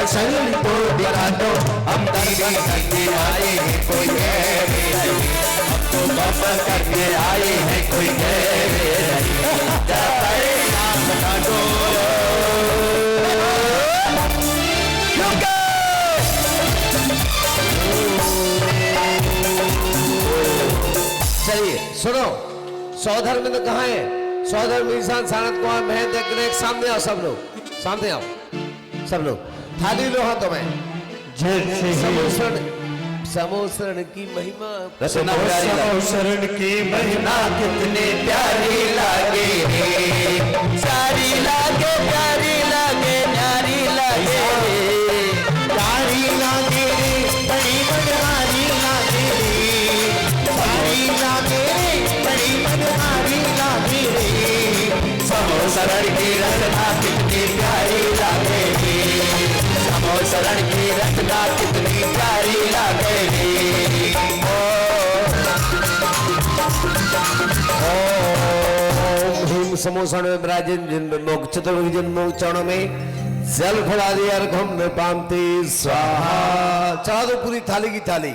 दर्शन तो दिखा दो, हम दर्शन करके आए हैं कोई कह नहीं, हम तो दर्शन करके आए हैं कोई कह नहीं, जरा परिणाम बता दो। चलिए सुनो, सौधर्म में कहाँ है? सौधर्म ईशान सानत कुमार महेंद्र, सामने आओ सब लोग, सामने आओ सब लोग, थाली लो हाथों में। समोसरण की महिमा, समोसरण की महिमा कितने प्यारी लागे, सारी लागे प्यारी लागे न्यारी लागे, प्यारी लागे बड़ी मनहारी लागे, प्यारी लागे बड़ी मनहारी लागे, समोसरण की रचना कितनी प्यारी लागे, समोसरण की रचना कितनी प्यारी लागे। ओम समोसरण में विराजन जिन चतुर्भुज जन्मों चरणों में जल खड़ा दिया अर्घम में पामते स्वाहा। चढ़ा दो पूरी थाली की थाली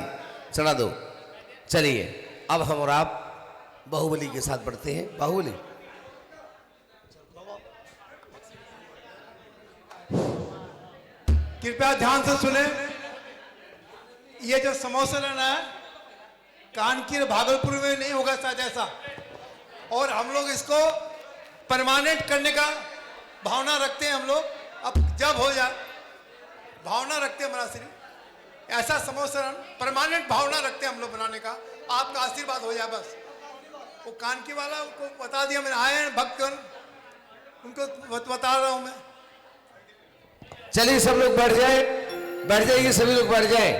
चढ़ा दो। चलिए अब हम और आप बाहुबली के साथ बढ़ते हैं। बाहुबली कृपया ध्यान से सुने। ये जो समोसरण है कानपुर भागलपुर में नहीं होगा शायद ऐसा, और हम लोग इसको परमानेंट करने का भावना रखते हैं। हम लोग अब जब हो जाए भावना रखते हैं मनाश्री, ऐसा समोसरण परमानेंट भावना रखते हैं हम लोग बनाने का। आपका आशीर्वाद हो जाए बस। वो कानकी वाला को बता दिया मैंने, आए हैं भक्तगण, उनको बता रहा हूं मैं। चलिए सब लोग बैठ जाए, बैठ जाइए सभी लोग, बैठ जाए,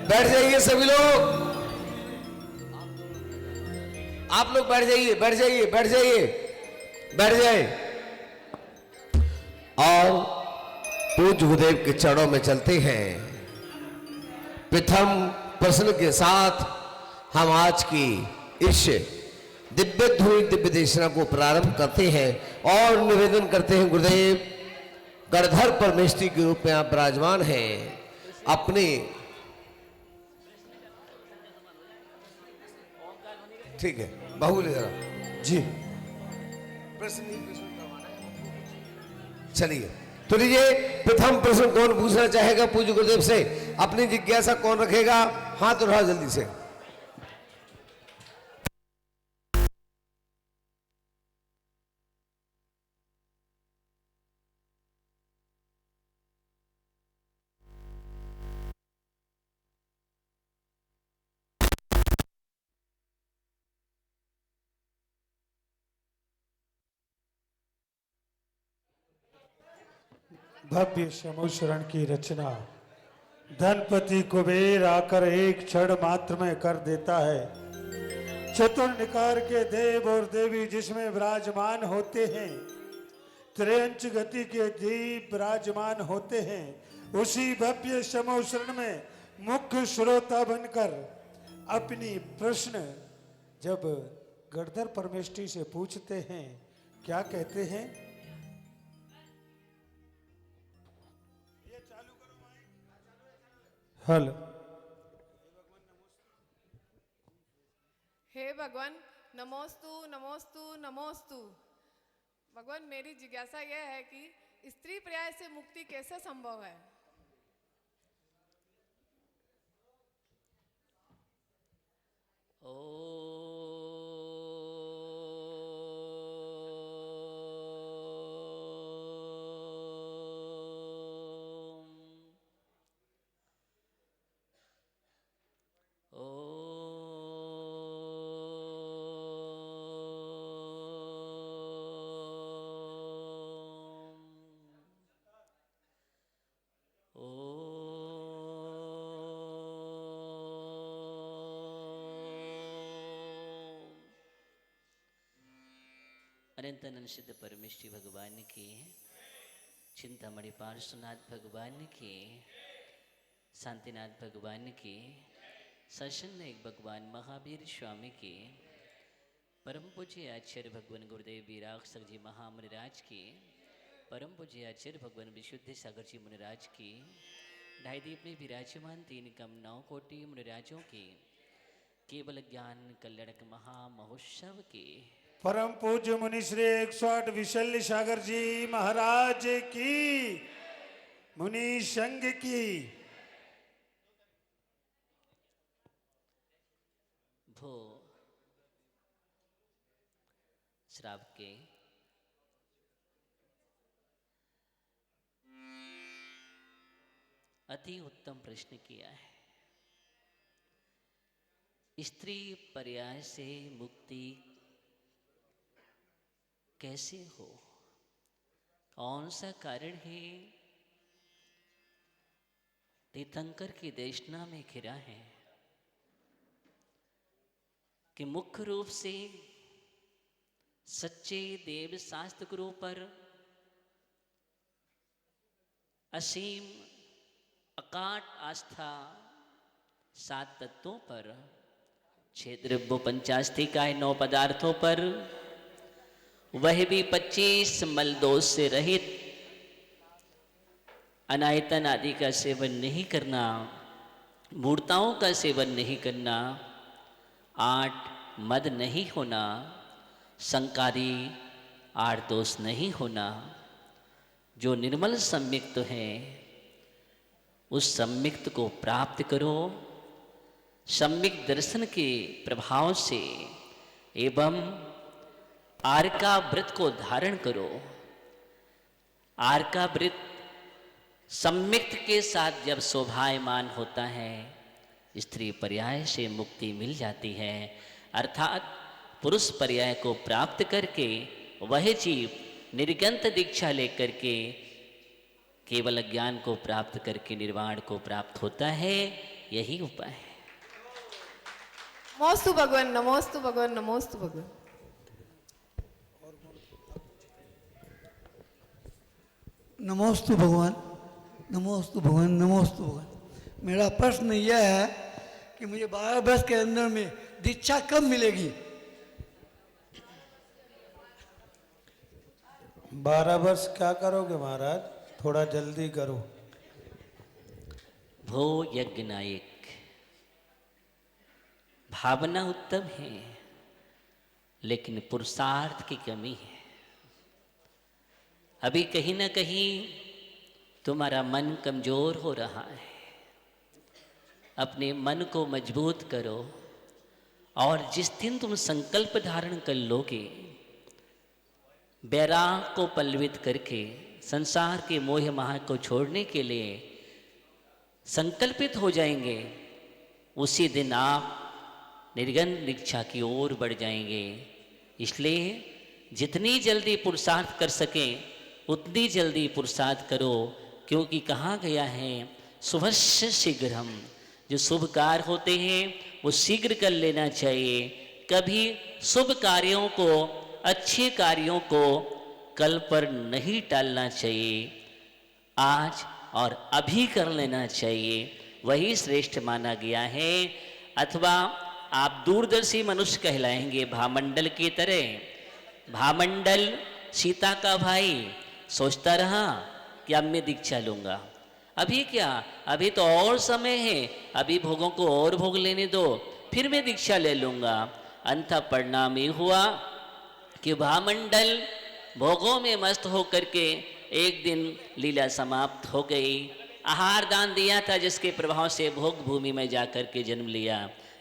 बैठ जाइए सभी लोग, आप लोग बैठ जाइए, बैठ जाइए, बैठ जाइए, बैठ जाए और पूज्य गुरुदेव के चरणों में चलते हैं। प्रथम प्रश्न के साथ हम आज की इस दिव्य धुनी दिव्य देशना को प्रारंभ करते हैं और निवेदन करते हैं गुरुदेव गणधर परमेष्ठी के रूप में आप विराजमान हैं। अपने ठीक है बाहुबली जरा जी चलिए तो लीजिए प्रथम प्रश्न कौन पूछना चाहेगा पूज्य गुरुदेव से? अपनी जिज्ञासा कौन रखेगा? हाथ उठाओ जल्दी से। भव्य समोसरण की रचना धनपति कुबेर आकर एक क्षण मात्र में कर देता है। चतुर्निकार के देव और देवी जिसमें विराजमान होते हैं, त्रयंच गति के दीप विराजमान होते हैं, उसी भव्य समोसरण में मुख्य श्रोता बनकर अपनी प्रश्न जब गणधर परमेष्ठी से पूछते हैं, क्या कहते हैं? हेलो। हे भगवान नमोस्तु नमोस्तु नमोस्तु। भगवान मेरी जिज्ञासा यह है कि स्त्री पर्याय से मुक्ति कैसे संभव है? अनंत सिद्ध परमेष्ठी भगवान की, चिंतामणि पार्श्वनाथ भगवान की, शांतिनाथ भगवान की, सशन एक भगवान महावीर स्वामी की, परम पूज्य आचार्य भगवान गुरुदेव वीराक्षर जी महामणिराज की, परम पूज्य आचार्य भगवान विशुद्ध सागर जी मुनिराज की ढाई दीप में विराजमान तीन कम 9 कोटि मुनिराजों के केवल ज्ञान कल्याणक महामहोत्सव के परम पूज्य मुनि श्री 108 विशल्य सागर जी महाराज की, मुनि संघ की। भो श्राप के अति उत्तम प्रश्न किया है। स्त्री पर्याय से मुक्ति कैसे हो? कौन सा कारण है? तीर्थंकर की देशना में घिरा है कि मुख्य रूप से सच्चे देव शास्त्र गुरु पर असीम अकाट आस्था, 7 तत्वों पर, 6 द्रव्य पंचास्थिकाय 9 पदार्थों पर, वह भी 25 मल दोष से रहित, अनायतन आदि का सेवन नहीं करना, मूर्ताओं का सेवन नहीं करना, 8 मद नहीं होना, संकारी 8 दोष नहीं होना। जो निर्मल सम्यक्त है उस सम्यक्त को प्राप्त करो। सम्यक दर्शन के प्रभाव से एवं आर्का व्रत को धारण करो। आर्का व्रत सम्यक्त के साथ जब शोभायमान होता है, स्त्री पर्याय से मुक्ति मिल जाती है। अर्थात पुरुष पर्याय को प्राप्त करके वह जीव निर्गंत दीक्षा लेकर के केवल ज्ञान को प्राप्त करके निर्वाण को प्राप्त होता है। यही उपाय है। नमोस्तु भगवान, नमोस्तु भगवान, नमोस्तु भगवान। नमोस्तु भगवान, नमोस्तु भगवान, नमोस्तु भगवान। मेरा प्रश्न यह है कि मुझे 12 वर्ष के अंदर में दीक्षा कब मिलेगी? 12 वर्ष क्या करोगे महाराज? थोड़ा जल्दी करो। भो यज्ञ नायक, भावना उत्तम है लेकिन पुरुषार्थ की कमी है। अभी कहीं ना कहीं तुम्हारा मन कमजोर हो रहा है। अपने मन को मजबूत करो और जिस दिन तुम संकल्प धारण कर लोगे, बैराग को पल्लवित करके संसार के मोह माह को छोड़ने के लिए संकल्पित हो जाएंगे, उसी दिन आप निर्गन दीक्षा की ओर बढ़ जाएंगे। इसलिए जितनी जल्दी पुरुषार्थ कर सकें उतनी जल्दी पुरुषार्थ करो, क्योंकि कहा गया है शुभस्य शीघ्रम। जो शुभ कार्य होते हैं वो शीघ्र कर लेना चाहिए। कभी शुभ कार्यों को, अच्छे कार्यों को कल पर नहीं टालना चाहिए, आज और अभी कर लेना चाहिए, वही श्रेष्ठ माना गया है। अथवा आप दूरदर्शी मनुष्य कहलाएंगे भामंडल की तरह। भामंडल सीता का भाई सोचता रहा कि अब मैं दीक्षा लूंगा। अभी क्या, अभी तो और समय है, अभी भोगों को और भोग लेने दो, फिर मैं दीक्षा ले लूंगा। अंत परिणाम ये हुआ कि भामंडल भोगों में मस्त होकर के एक दिन लीला समाप्त हो गई। आहार दान दिया था जिसके प्रभाव से भोग भूमि में जाकर के जन्म लिया।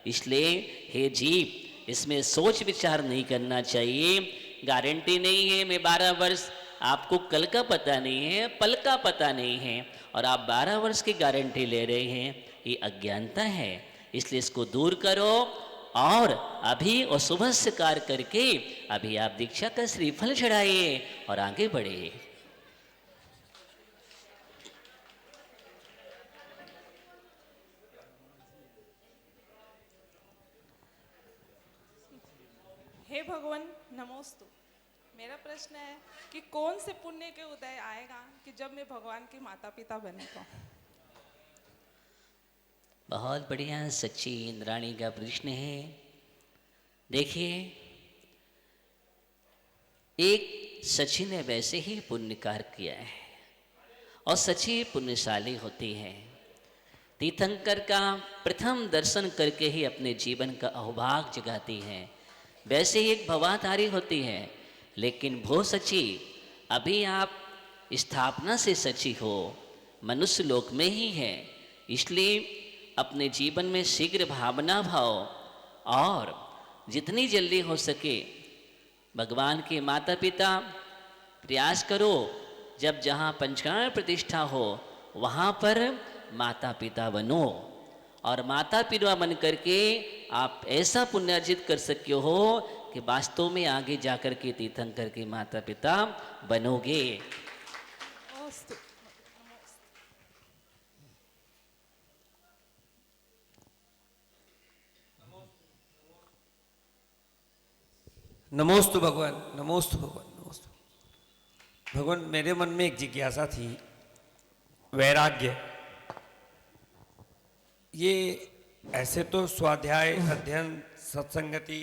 इसलिए हे जीव, इसमें सोच विचार नहीं करना चाहिए। गारंटी नहीं है मैं 12 वर्ष, आपको कल का पता नहीं है, पल का पता नहीं है, और आप 12 वर्ष की गारंटी ले रहे हैं, ये अज्ञानता है। इसलिए इसको दूर करो और अभी और सुबह से कार्य करके अभी आप दीक्षा का श्रीफल चढ़ाइए और आगे बढ़िए। हे भगवान, नमोस्तु। मेरा प्रश्न है कि कौन से पुण्य के उदय आएगा कि जब मैं भगवान की माता पिता बने तो? बहुत बढ़िया सच्ची इंद्राणी का प्रश्न है। देखिए, एक सची ने वैसे ही पुण्य कार्य किया है और सची पुण्यशाली होती है। तीर्थंकर का प्रथम दर्शन करके ही अपने जीवन का अहोभाग जगाती है। वैसे ही एक भवाधारी होती है, लेकिन भो सची, अभी आप स्थापना से सची हो, मनुष्य लोक में ही है। इसलिए अपने जीवन में शीघ्र भावना भाव और जितनी जल्दी हो सके भगवान के माता पिता प्रयास करो, जब जहाँ पंचकर्ण प्रतिष्ठा हो वहाँ पर माता पिता बनो और माता पिता बन करके आप ऐसा पुण्य अर्जित कर सके हो कि वास्तव में आगे जाकर के तीर्थंकर के माता पिता बनोगे। नमोस्तु। नमोस्तु भगवान, नमोस्तु भगवान, नमोस्तु भगवान। मेरे मन में एक जिज्ञासा थी, वैराग्य। ये ऐसे तो स्वाध्याय अध्ययन सत्संगति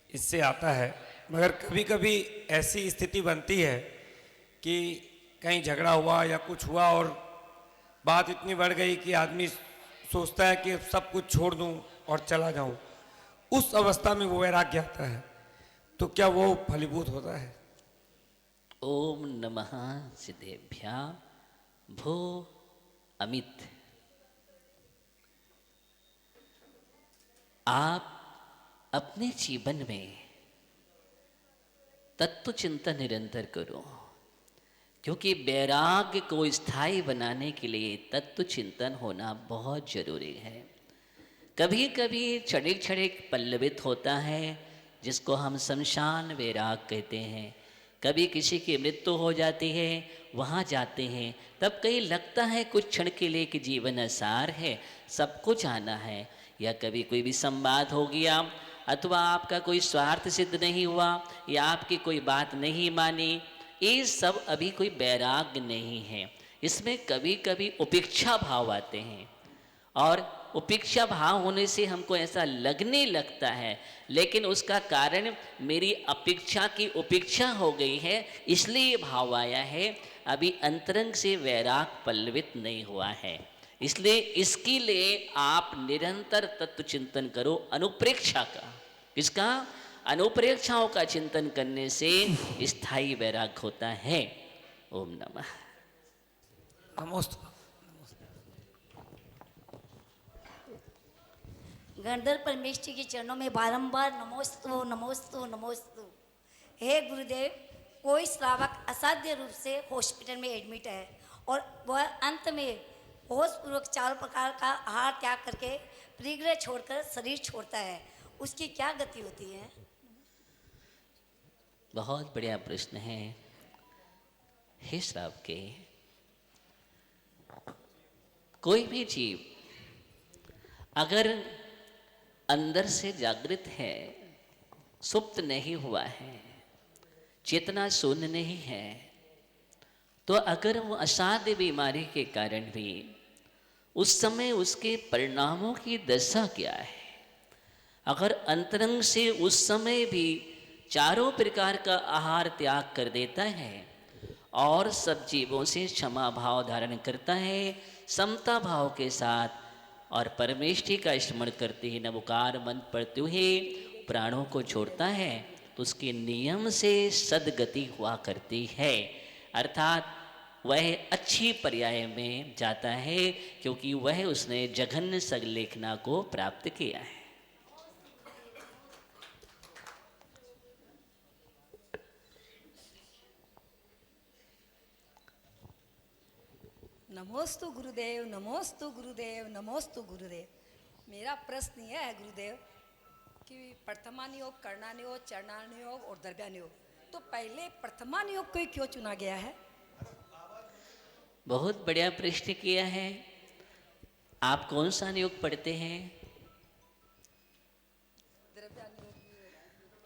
इससे आता है, मगर कभी कभी ऐसी स्थिति बनती है कि कहीं झगड़ा हुआ या कुछ हुआ और बात इतनी बढ़ गई कि आदमी सोचता है कि सब कुछ छोड़ दूं और चला जाऊं। उस अवस्था में वो वैराग्य आता है, तो क्या वो फलीभूत होता है? ओम नमः सिद्धेभ्यां भो अमित। आप अपने जीवन में तत्व चिंतन निरंतर करो, क्योंकि वैराग्य को स्थायी बनाने के लिए तत्व चिंतन होना बहुत जरूरी है। कभी कभी क्षणिक क्षणिक पल्लवित होता है, जिसको हम शमशान वैराग कहते हैं। कभी किसी की मृत्यु हो जाती है, वहाँ जाते हैं, तब कहीं लगता है कुछ क्षण के लिए कि जीवन असार है, सबको जाना है। या कभी कोई भी संवाद हो गया, अथवा आपका कोई स्वार्थ सिद्ध नहीं हुआ, या आपकी कोई बात नहीं मानी, ये सब अभी कोई वैराग्य नहीं है। इसमें कभी कभी उपेक्षा भाव आते हैं, और उपेक्षा भाव होने से हमको ऐसा लगने लगता है, लेकिन उसका कारण मेरी अपेक्षा की उपेक्षा हो गई है, इसलिए भाव आया है। अभी अंतरंग से वैराग पल्लवित नहीं हुआ है। इसलिए इसके लिए आप निरंतर तत्व चिंतन करो, अनुप्रेक्षा का। किसका? अनुप्रेक्षाओं का चिंतन करने से स्थायी वैराग होता है। ओम नमः। नमोस्तु। गणधर परमेश्वर के चरणों में बारंबार नमोस्तु नमोस्तु नमोस्तु। हे गुरुदेव, कोई श्रावक असाध्य रूप से हॉस्पिटल में एडमिट है और वह अंत में होश पूर्वक चारों प्रकार का आहार त्याग करके परिग्रह छोड़कर शरीर छोड़ता है, उसकी क्या गति होती है? बहुत बढ़िया प्रश्न है। हे श्राव के, कोई भी जीव अगर अंदर से जागृत है, सुप्त नहीं हुआ है, चेतना शून्य नहीं है, तो अगर वो असाध्य बीमारी के कारण भी उस समय उसके परिणामों की दशा क्या है, अगर अंतरंग से उस समय भी चारों प्रकार का आहार त्याग कर देता है और सब जीवों से क्षमा भाव धारण करता है, समता भाव के साथ, और परमेष्ठी का स्मरण करते ही नवकार मन पढ़ते हुए प्राणों को छोड़ता है, तो उसके नियम से सदगति हुआ करती है। अर्थात वह अच्छी पर्याय में जाता है, क्योंकि वह उसने जघन्य सगलेखना को प्राप्त किया है। नमोस्तु गुरुदेव, नमोस्तु गुरुदेव, नमोस्तु गुरुदेव। मेरा प्रश्न यह है गुरुदेव कि प्रथमान योग, करणान योग, चरणान योग और द्रव्यान योग, तो पहले प्रथमान योग को क्यों चुना गया है? बहुत बढ़िया प्रश्न किया है। आप कौन सा योग पढ़ते हैं?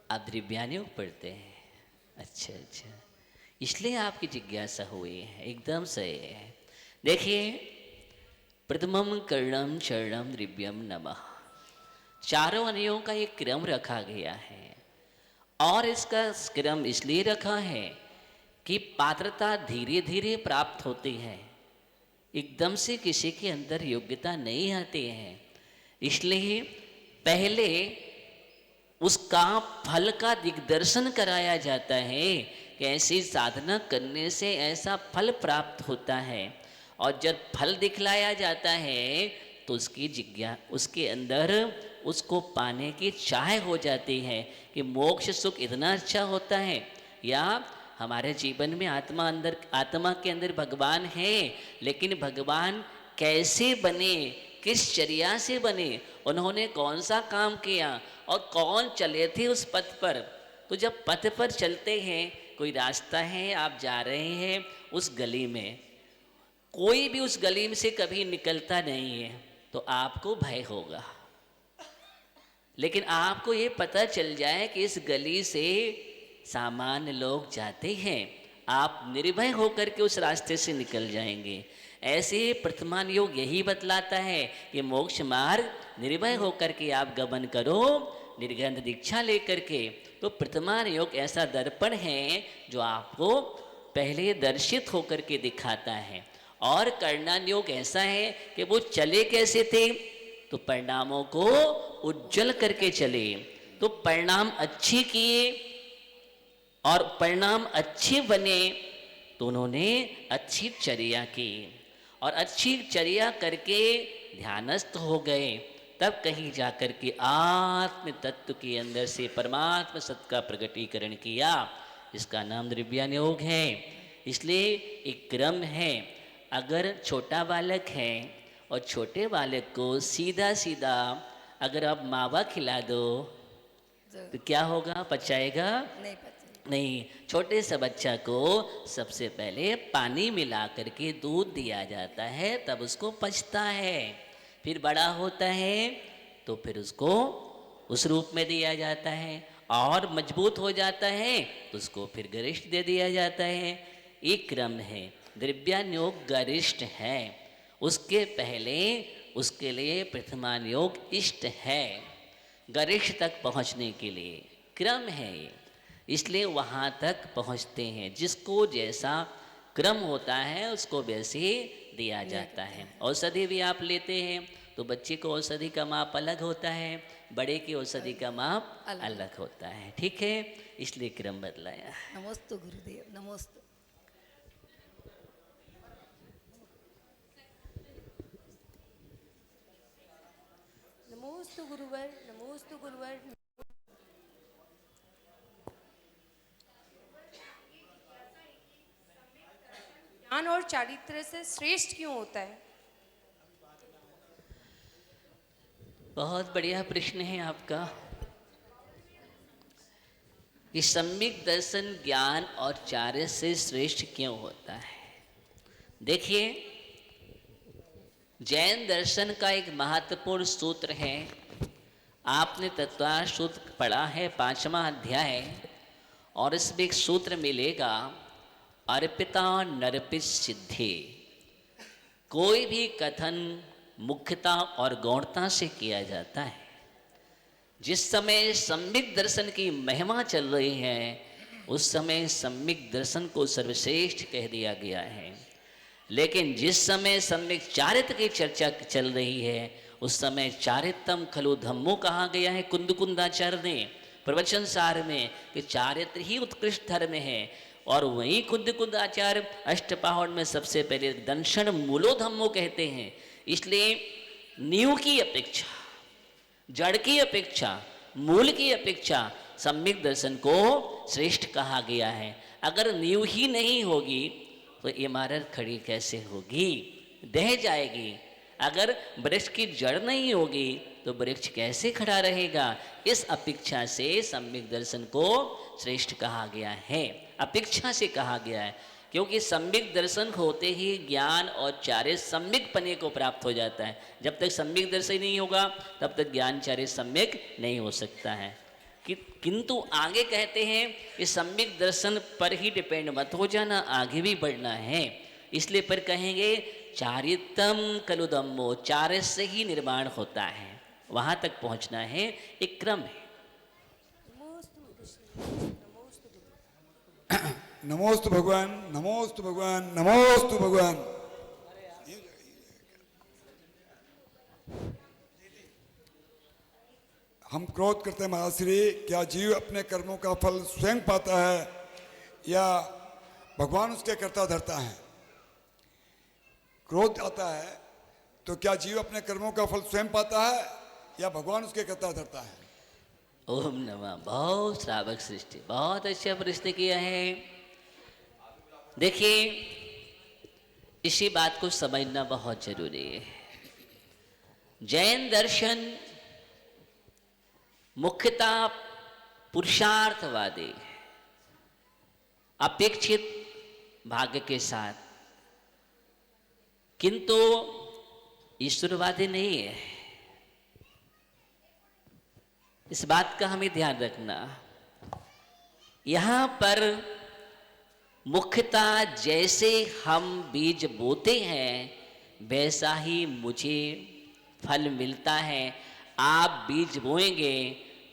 आप द्रव्यान योग पढ़ते हैं। अच्छा अच्छा, इसलिए आपकी जिज्ञासा हुई है। एकदम सही है। देखिए, प्रथमम कर्णम चरणम द्रव्यम नमः, चारों अनियों का एक क्रम रखा गया है, और इसका क्रम इसलिए रखा है कि पात्रता धीरे धीरे प्राप्त होती है, एकदम से किसी के अंदर योग्यता नहीं आती है। इसलिए पहले उसका फल का दिग्दर्शन कराया जाता है कि ऐसी साधना करने से ऐसा फल प्राप्त होता है। और जब फल दिखलाया जाता है तो उसके अंदर उसको पाने की चाह हो जाती है कि मोक्ष सुख इतना अच्छा होता है, या हमारे जीवन में आत्मा के अंदर भगवान है, लेकिन भगवान कैसे बने, किस चर्या से बने, उन्होंने कौन सा काम किया और कौन चले थे उस पथ पर। तो जब पथ पर चलते हैं, कोई रास्ता है, आप जा रहे हैं उस गली में, कोई भी उस गली में से कभी निकलता नहीं है तो आपको भय होगा। लेकिन आपको ये पता चल जाए कि इस गली से सामान्य लोग जाते हैं, आप निर्भय होकर के उस रास्ते से निकल जाएंगे। ऐसे प्रथमान योग यही बतलाता है कि मोक्ष मार्ग निर्भय होकर के आप गमन करो, निर्गंध दीक्षा लेकर के। तो प्रथमान योग ऐसा दर्पण है जो आपको पहले दर्शित होकर के दिखाता है। और कर्णान योग ऐसा है कि वो चले कैसे थे, तो परिणामों को उज्जवल करके चले। तो परिणाम अच्छे किए और परिणाम अच्छे बने तो उन्होंने अच्छी चर्या की, और अच्छी चर्या करके ध्यानस्थ हो गए। तब कहीं जाकर के आत्म तत्व के अंदर से परमात्मा सत्य का प्रकटीकरण किया। इसका नाम द्रव्यान योग है। इसलिए एक क्रम है। अगर छोटा बालक है और छोटे बालक को सीधा सीधा अगर आप मावा खिला दो तो क्या होगा, पचाएगा? नहीं पता। नहीं। छोटे से बच्चा को सबसे पहले पानी मिला करके दूध दिया जाता है, तब उसको पचता है। फिर बड़ा होता है तो फिर उसको उस रूप में दिया जाता है, और मजबूत हो जाता है तो उसको फिर गरिष्ठ दे दिया जाता है। एक क्रम है। द्रव्यान योग गरिष्ठ है, उसके पहले उसके लिए प्रथमान योग इष्ट है। गरिष्ठ तक पहुंचने के लिए क्रम है ये, इसलिए वहाँ तक पहुँचते हैं। जिसको जैसा क्रम होता है उसको वैसे दिया जाता है। औषधि भी आप लेते हैं तो बच्चे को औषधि का माप अलग होता है, बड़े की औषधि का माप अलग होता है। ठीक है, इसलिए क्रम बदलाया। नमोस्तु गुरुदेव, नमोस्तु। नमोस्तु गुरुवर, नमोस्तु गुरुवर। ज्ञान और चारित्र से श्रेष्ठ क्यों होता है? बहुत बढ़िया प्रश्न है आपका कि सम्यक दर्शन ज्ञान और चार्य से श्रेष्ठ क्यों होता है। देखिए, जैन दर्शन का एक महत्वपूर्ण सूत्र है, आपने तत्वार्थ सूत्र पढ़ा है 5वां अध्याय, और इसमें एक सूत्र मिलेगा, अर्पिता नर्पित सिद्धि। कोई भी कथन मुख्यता और गौणता से किया जाता है। जिस समय सम्यक दर्शन की महिमा चल रही है उस समय सम्यक दर्शन को सर्वश्रेष्ठ कह दिया गया है। लेकिन जिस समय सम्यक चारित्र की चर्चा चल रही है उस समय चारित्रम खलु धम्मो कहा गया है कुंदकुंदाचार्य ने प्रवचन सार में, कि चारित्र ही उत्कृष्ट धर्म है। और वहीं कुंदकुंदाचार्य अष्टपाहण में सबसे पहले दंशन मूलो धम्मो कहते हैं। इसलिए नींव की अपेक्षा, जड़ की अपेक्षा, मूल की अपेक्षा सम्यक दर्शन को श्रेष्ठ कहा गया है। अगर नींव ही नहीं होगी तो इमारत खड़ी कैसे होगी, ढह जाएगी। अगर वृक्ष की जड़ नहीं होगी तो वृक्ष कैसे खड़ा रहेगा। इस अपेक्षा से सम्यक दर्शन को श्रेष्ठ कहा गया है, अपेक्षा से कहा गया है। क्योंकि सम्यक दर्शन होते ही ज्ञान और चार्य सम्यक पने को प्राप्त हो जाता है। जब तक सम्यक दर्शन नहीं होगा तब तक ज्ञान चार्य सम्यक नहीं हो सकता है। किंतु आगे कहते हैं कि सम्यक दर्शन पर ही डिपेंड मत हो जाना, आगे भी बढ़ना है। इसलिए पर कहेंगे चारितम कलुदम्बो, चार्य से ही निर्माण होता है, वहां तक पहुंचना है, एक क्रम है। नमोस्तु भगवान, नमोस्तु भगवान, नमोस्तु भगवान। हम क्रोध करते हैं महाश्री, क्या जीव अपने कर्मों का फल स्वयं पाता है या भगवान उसके कर्ता धरता है? क्रोध आता है तो क्या जीव अपने कर्मों का फल स्वयं पाता है या भगवान उसके कर्ता धरता है? ओम नमः। बहुत श्रावक सृष्टि, बहुत अच्छा प्रश्न किया है। देखिए, इसी बात को समझना बहुत जरूरी है। जैन दर्शन मुख्यतः पुरुषार्थवादी, अपेक्षित भाग्य के साथ, किंतु ईश्वरवादी नहीं है। इस बात का हमें ध्यान रखना। यहाँ पर मुख्यतः जैसे हम बीज बोते हैं वैसा ही मुझे फल मिलता है। आप बीज बोएंगे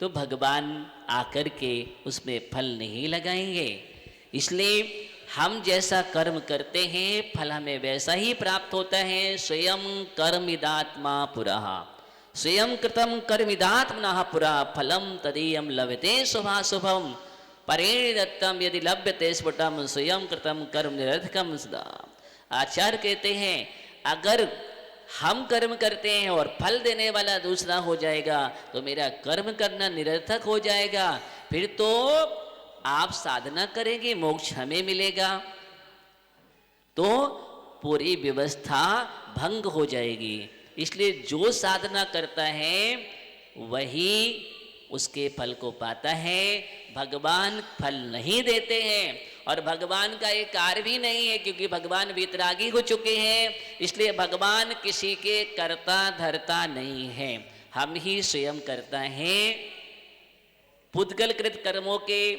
तो भगवान आकर के उसमें फल नहीं लगाएंगे। इसलिए हम जैसा कर्म करते हैं फल हमें वैसा ही प्राप्त होता है। स्वयं कर्मिदात्मा पुरः, स्वयं कृतं कर्मिदात्मनः पुरा फलम तदीयं लभते शुभाशुभम परेण दत्तम यदि लभ्यते स्फुटम स्वयं कृतं कर्म निरर्थकम सदा। आचार्य कहते हैं अगर हम कर्म करते हैं और फल देने वाला दूसरा हो जाएगा तो मेरा कर्म करना निरर्थक हो जाएगा। फिर तो आप साधना करेंगे, मोक्ष हमें मिलेगा, तो पूरी व्यवस्था भंग हो जाएगी। इसलिए जो साधना करता है वही उसके फल को पाता है। भगवान फल नहीं देते हैं और भगवान का ये कार्य भी नहीं है, क्योंकि भगवान वितरागी हो चुके हैं। इसलिए भगवान किसी के कर्ता धर्ता नहीं है, हम ही स्वयं करता है। पुद्गलकृत कर्मों के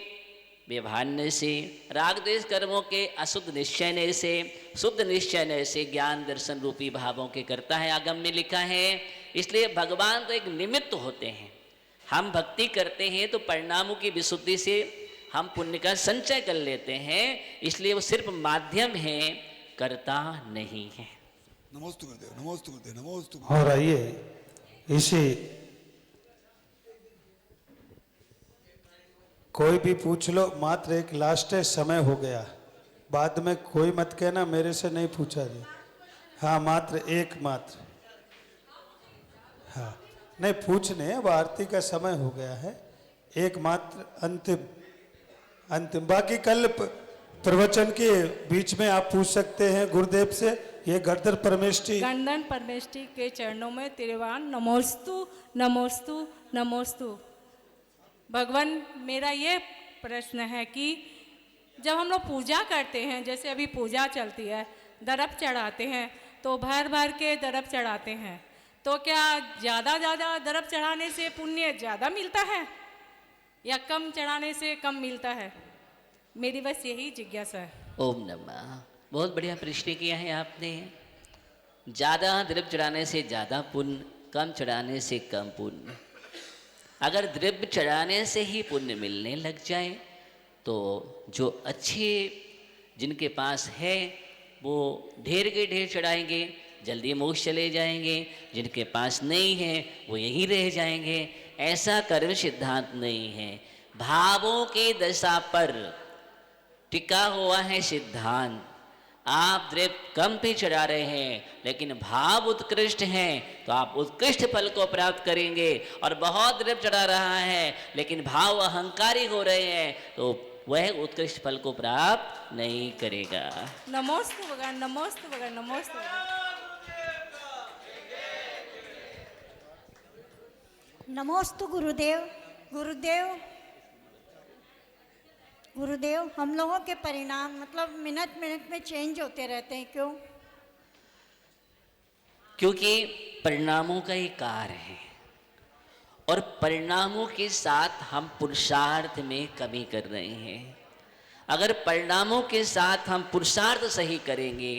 व्यवहार से, राग द्वेष कर्मों के अशुद्ध निश्चय से, शुद्ध निश्चय से ज्ञान दर्शन रूपी भावों के करता है, आगम में लिखा है। इसलिए भगवान तो एक निमित्त होते हैं। हम भक्ति करते हैं तो परिणामों की विशुद्धि से हम पुण्य का संचय कर लेते हैं, इसलिए वो सिर्फ माध्यम है, कर्ता नहीं है। नमोस्तु गुरुदेव, नमोस्तु गुरुदेव, नमोस्तु। और आइए इसी कोई भी पूछ लो, मात्र एक लास्ट समय हो गया, बाद में कोई मत कहना मेरे से नहीं पूछा गया। हाँ, मात्र एक मात्र, हाँ नहीं पूछने, अब आरती का समय हो गया है, एक मात्र अंतिम। बाकी कल प्रवचन के बीच में आप पूछ सकते हैं गुरुदेव से। ये गर्दन परमेष्ठी, गर्दन परमेष्ठी के चरणों में तिरुवान नमोस्तु नमोस्तु नमोस्तु। भगवान, मेरा ये प्रश्न है कि जब हम लोग पूजा करते हैं, जैसे अभी पूजा चलती है, दरब चढ़ाते हैं, तो भर भर के दरब चढ़ाते हैं, तो क्या ज़्यादा दरब चढ़ाने से पुण्य ज़्यादा मिलता है या कम चढ़ाने से कम मिलता है? मेरी बस यही जिज्ञासा है। ओम नमः। बहुत बढ़िया प्रश्न किया है आपने। ज़्यादा द्रव्य चढ़ाने से ज़्यादा पुण्य, कम चढ़ाने से कम पुण्य। अगर द्रव्य चढ़ाने से ही पुण्य मिलने लग जाए तो जो अच्छे जिनके पास है वो ढेर के ढेर चढ़ाएंगे, जल्दी मोक्ष चले जाएंगे। जिनके पास नहीं है वो यहीं रह जाएंगे। ऐसा कर्म सिद्धांत नहीं है। भावों की दशा पर टिका हुआ है सिद्धांत। आप द्रव्य कम भी चढ़ा रहे हैं लेकिन भाव उत्कृष्ट हैं तो आप उत्कृष्ट फल को प्राप्त करेंगे। और बहुत द्रव्य चढ़ा रहा है लेकिन भाव अहंकारी हो रहे हैं तो वह उत्कृष्ट फल को प्राप्त नहीं करेगा। नमोस्तु भगवान, नमोस्तु भगवान, नमोस्तु भगवान। नमोस्तु गुरुदेव। गुरुदेव, हम लोगों के परिणाम मतलब मिनट मिनट में चेंज होते रहते हैं, क्यों? क्योंकि परिणामों का ही कार्य है और परिणामों के साथ हम पुरुषार्थ में कमी कर रहे हैं। अगर परिणामों के साथ हम पुरुषार्थ सही करेंगे,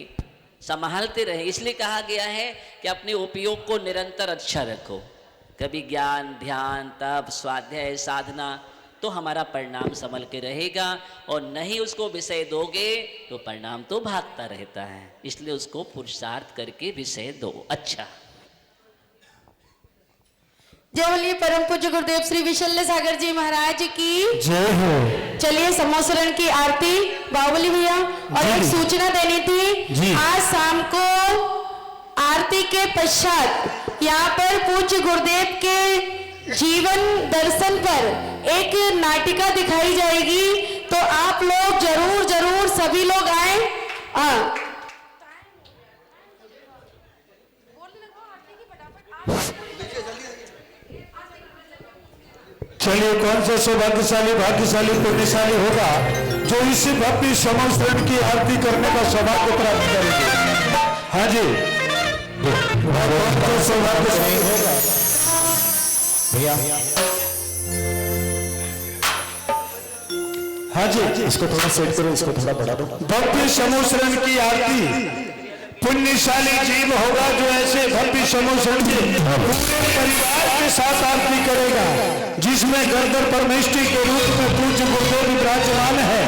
संभालते रहे, इसलिए कहा गया है कि अपने उपयोग को निरंतर अच्छा रखो। कभी ज्ञान, ध्यान, तप, स्वाध्याय, साधना तो हमारा परिणाम संभल के रहेगा, और नहीं उसको विषय दोगे तो परिणाम तो भागता रहता है। इसलिए उसको पुरुषार्थ करके विषय दो। अच्छा, जय बोलिए परम पूज्य गुरुदेव श्री विशल्य सागर जी महाराज की जय हो। चलिए समोसरण की आरती बाहुबली भैया। और एक सूचना देनी थी, आज शाम को आरती के पश्चात यहाँ पर पूज्य गुरुदेव के जीवन दर्शन पर एक नाटिका दिखाई जाएगी, तो आप लोग जरूर जरूर सभी लोग आए। चलिए, कौन सा सौभाग्यशाली भाग्यशाली पुण्यशाली होगा जो इस भव्य समोसरण की आरती करने का सौभाग्य प्राप्त करेंगे। हाँ जी, कौन सा सौभाग्यशाली होगा भैया? हाँ जी, इसको थोड़ा सेट करो, इसको थोड़ा बढ़ा दो। भव्य समोसरण की आरती पुण्यशाली जीव होगा जो ऐसे भव्य समोसरण के पूरे परिवार के साथ आरती करेगा, जिसमें गर्दर परमेष्ठी के रूप में पूज्य गुरुदेव विराजमान है।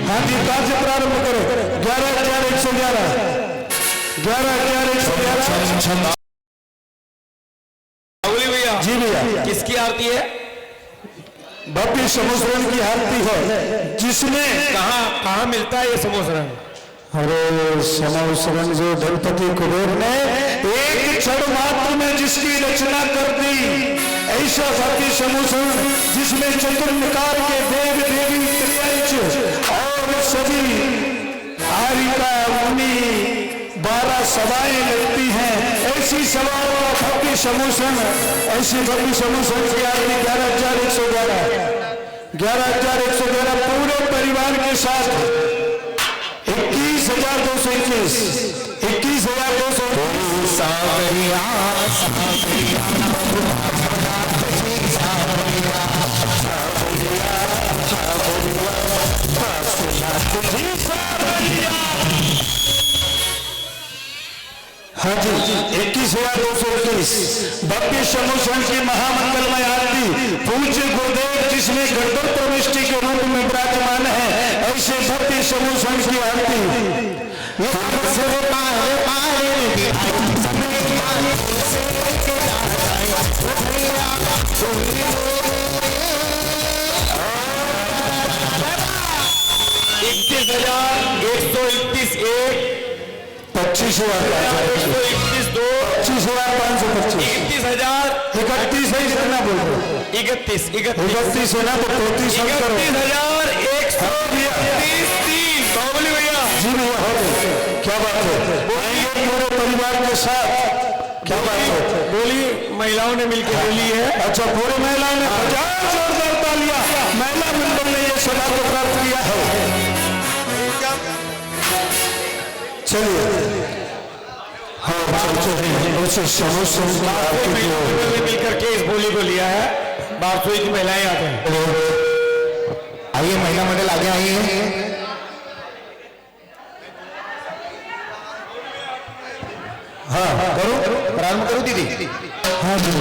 हाँ जी, कार्य प्रारंभ करो। 11,111 11,111। भैया जी भैया, किसकी आरती है? भव्य समोसरण की आरती है, जिसमें कहाँ मिलता है ये समोसरण? अरे समोसरण जो धनपति कुबेर ने एक क्षण मात्र में जिसकी रचना कर दी, ऐसा भव्य समोसरण जिसमें चतुर्निकार के देव देवी त्रियंच और सभी आरिका मुनि 12 सभाएं लगती हैं, ऐसी सभाओं का भव्य समोसरण, ऐसी भव्य समोसरण की आरती 11,111 पूरे परिवार के साथ 21,221 हाँ जी, 21,221 भव्य समोसरण की महामंगलमय आरती पूज्य गुरुदेव जिसमें गर्दन प्रविष्टि के रूप में विराजमान है, ऐसे भव्य समोसरण की आरती इकतीस है ना, तो 33 करो। 31,133 भैया। जी भैया, हो गए। क्या बात है, पूरे परिवार के साथ। क्या बात है, बोली महिलाओं ने मिलकर बोली है। अच्छा, पूरे महिलाओं ने जोरदार तालियां, महिला मंडल ने यह सभा को प्राप्त किया है। चलिए, हाँ मिलकर के इस बोली को लिया है। बारसोई की महिलाएं आते हैं। आइए, महिला मंडल आगे आइए। हाँ, करो, प्रारंभ करो दीदी। हाँ जी,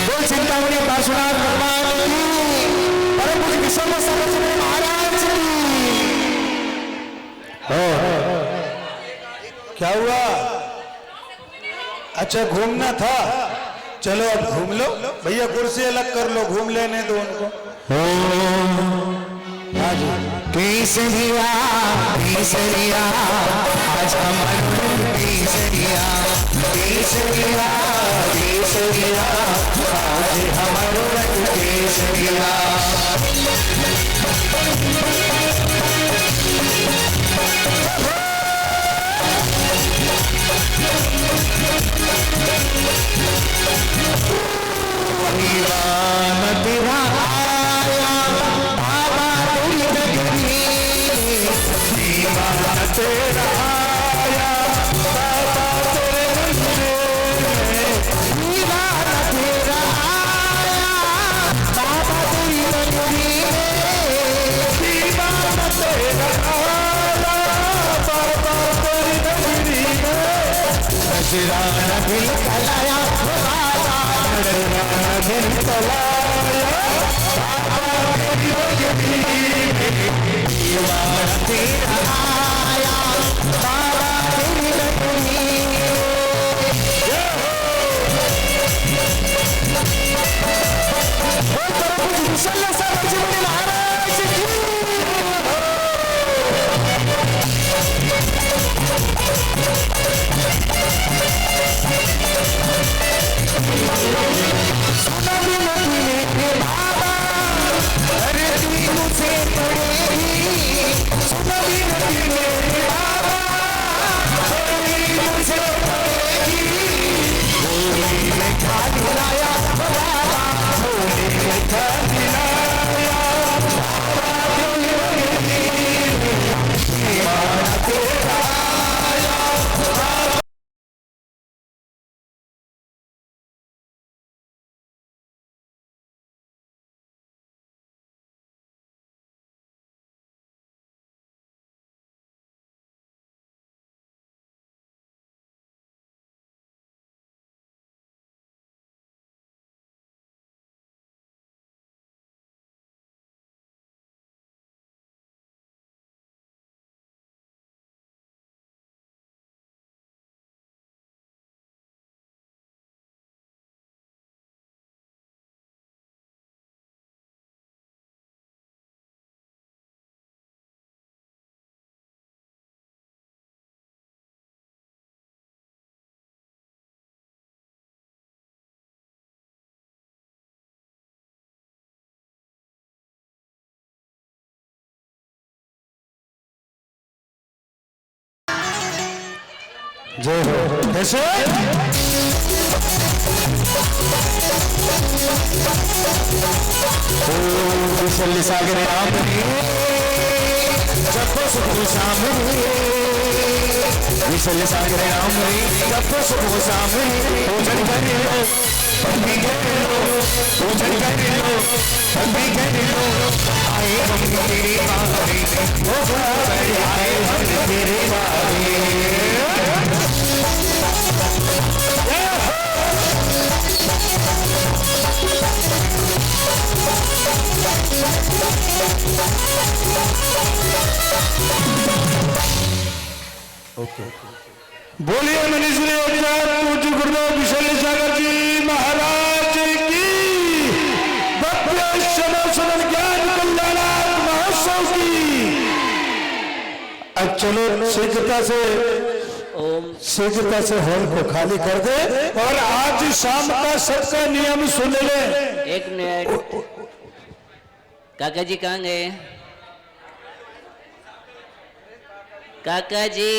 बोल चिंतामणि पार्श्वनाथ भगवान की, परम पूज्य विश्वम्भर सर्वज्ञ महाराज की। क्या हुआ? अच्छा घूमना था, चलो अब घूम लो। भैया कुर्सी अलग कर लो, घूम लेने दो उनको। केसरिया केसरिया आज हमारा केसरिया केसरिया केसरिया आज हमारा केसरिया। दीवान तेरा आया बाबा तेरी नगरी, दीवान तेरा आया बाबा तेरे नगरी, दीवान तेरा आया बाबा तेरी नगरी, दीवान तेरा आया बाबा तेरी नगरी। नजराना दिल कलाया दिल तलाया दीवान तेरा आया बाबा तेरी नगरी। सुना भी नहीं बाबा, अरे तू मुझे जय हो। कैसे विशल सागर राम जप सुख शाम विशल सागर राम जप सुख शाम पूजन कर लो बंदी कर लो पूजन कर लो बंदी कर लो आए हम तेरे बारे ओ आए हम तेरे बारे। बोलिए मनीश्वरी पूज्य गुरुदेव विशल सागर जी महाराज की भव्य सनातन ज्ञान कल्याण महोत्सव की। अब चलो शीघ्रता से हॉल को खाली कर दे और आज शाम का सबका नियम सुन ले। एक मिनट, काका जी कहाँ गए? काका जी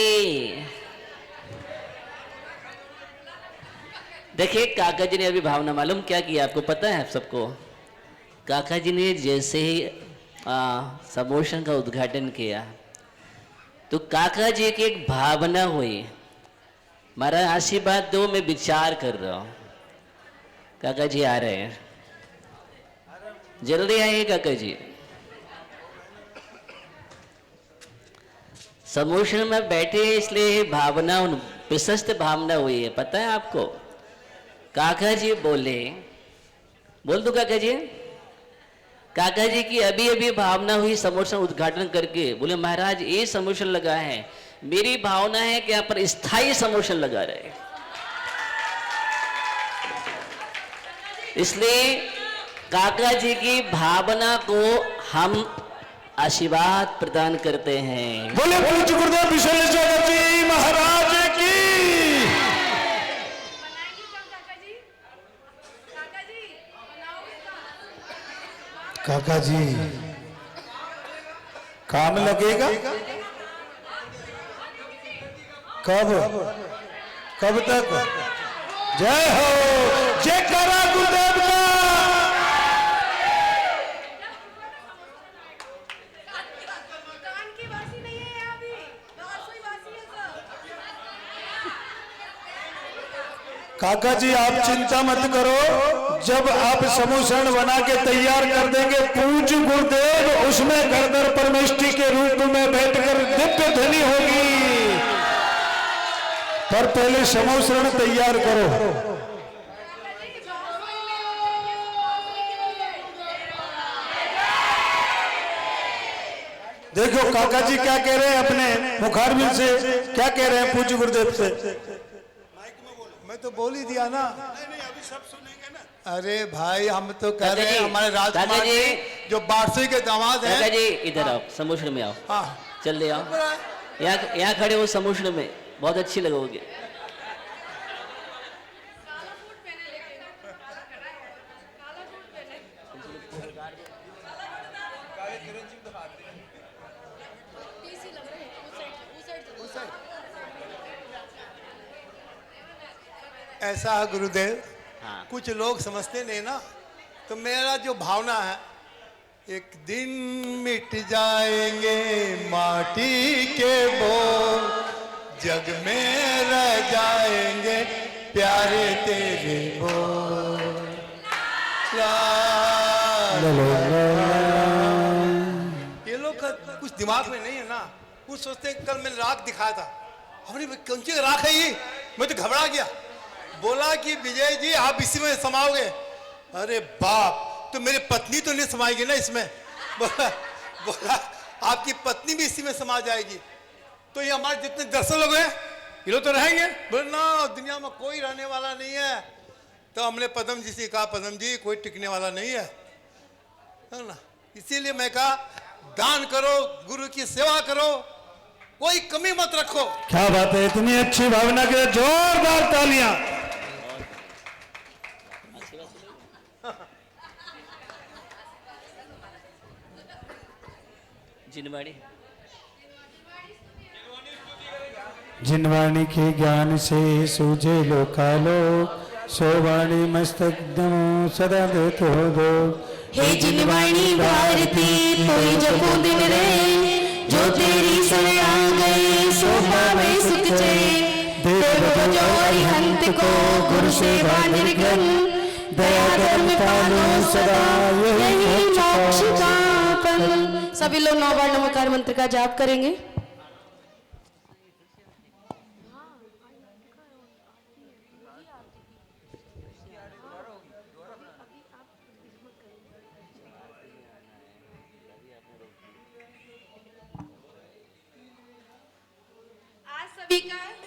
देखिए, काका जी ने अभी भावना मालूम क्या किया आपको पता है? आप सबको काका जी ने जैसे ही समोशन का उद्घाटन किया तो काका जी की एक भावना हुई, महाराज आशीर्वाद दो, मैं विचार कर रहा हूँ। काका जी आ रहे हैं, जल्दी आइए काका जी। समोशन में बैठे इसलिए भावना विशिष्ट भावना हुई है, पता है आपको? काका जी बोले, बोल दो काका जी। काका जी की अभी अभी भावना हुई समोसन उद्घाटन करके, बोले महाराज ये समोसन लगा है, मेरी भावना है कि यहाँ पर स्थायी समोसन लगा रहे। इसलिए काका जी की भावना को हम आशीर्वाद प्रदान करते हैं। बोले पूज्य गुरुदेव विशल सागर जी महाराज की। काका जी काम लगेगा कब तक? जय हो, जय करा गुरुदेव का। काका जी आप चिंता मत करो, जब आप समोसन बना के तैयार कर देंगे पूज्य गुरुदेव उसमें गणधर परमेष्ठी के रूप में बैठकर दिव्य ध्वनि होगी। पर पहले समोसन तैयार करो। देखो काका जी क्या कह रहे हैं अपने मुखारबिंद से, क्या कह रहे हैं पूज्य गुरुदेव से। मैं तो बोल ही दिया ना। नहीं अभी सब सुनेंगे ना। अरे भाई हम तो कह रहे हैं हमारे राजकुमार जी जो बारसोई के दामाद हैं। काका जी इधर आओ, समोसन में आओ। हाँ चल ले आओ, यहाँ खड़े हो समोसन में, बहुत अच्छी लगोगे। ऐसा है गुरुदेव, कुछ लोग समझते नहीं ना, तो मेरा जो भावना है, एक दिन मिट जाएंगे माटी के बोल, जग में रह जाएंगे प्यारे तेरे बोल। ये लोग का कुछ दिमाग में नहीं है ना, कुछ सोचते हैं कल मैंने राख दिखाया था, हमारी कौन सी राख है ये, मैं तो घबरा गया, बोला कि विजय जी आप इसी में समाओगे। अरे बाप, तो मेरी पत्नी तो नहीं समाएगी ना इसमें। बोला आपकी पत्नी भी इसी में समा जाएगी, तो ये हमारे जितने दर्शक लोग हैं ये लोग तो रहेंगे। बोले ना दुनिया में कोई रहने वाला नहीं है। तो हमने पदम जी से कहा पदम जी कोई टिकने वाला नहीं है ना, इसीलिए मैं कहा दान करो, गुरु की सेवा करो, कोई कमी मत रखो। क्या बात है, इतनी अच्छी भावना के जोरदार तालियां। जिनवाड़ी जिनवाणी के ज्ञान से सूझे लोकालोक, सो वाणी मस्तक नमो सदा देतो दो। हे जिनवाणी भारती तोई जपो दिन रे, जो तेरी शरण आ गए सो पावे सुख चे। देव जो अरिहंत को गुरु सेवा निर्गुण, दया धर्म पालो सदा यही मोक्ष का फल। सभी लोग 9 बार नमोकार मंत्र का जाप करेंगे।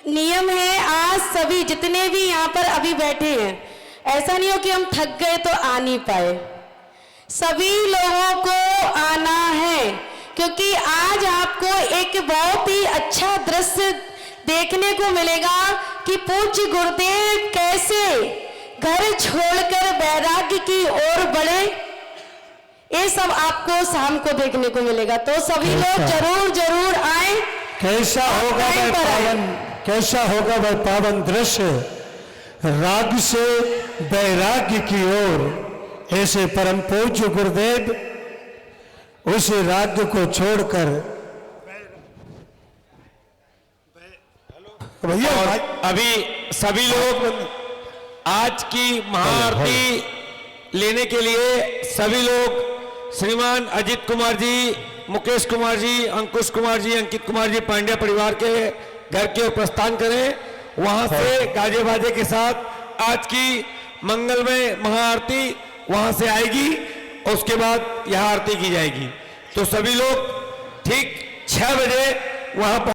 नियम है, आज सभी जितने भी यहाँ पर अभी बैठे हैं, ऐसा नहीं हो कि हम थक गए तो आ नहीं पाए। सभी लोगों को आना है, क्योंकि आज आपको एक बहुत ही अच्छा दृश्य देखने को मिलेगा कि पूज्य गुरुदेव कैसे घर छोड़कर वैराग्य की ओर बढ़े। ये सब आपको शाम को देखने को मिलेगा, तो सभी लोग जरूर जरूर आए। कैसा होगा वह पावन, कैसा होगा वह पावन दृश्य, राग से वैराग्य की ओर। ऐसे परम पूज्य गुरुदेव उस राग को छोड़कर भैया, अभी सभी लोग आज की महाआरती लेने के लिए सभी लोग श्रीमान अजित कुमार जी, मुकेश कुमार जी, अंकुश कुमार जी, अंकित कुमार जी पांड्या परिवार के घर की ओर प्रस्थान करें। वहां से गाजे बाजे के साथ आज की मंगलमय महाआरती वहां से आएगी, उसके बाद यह आरती की जाएगी। तो सभी लोग ठीक 6 बजे वहां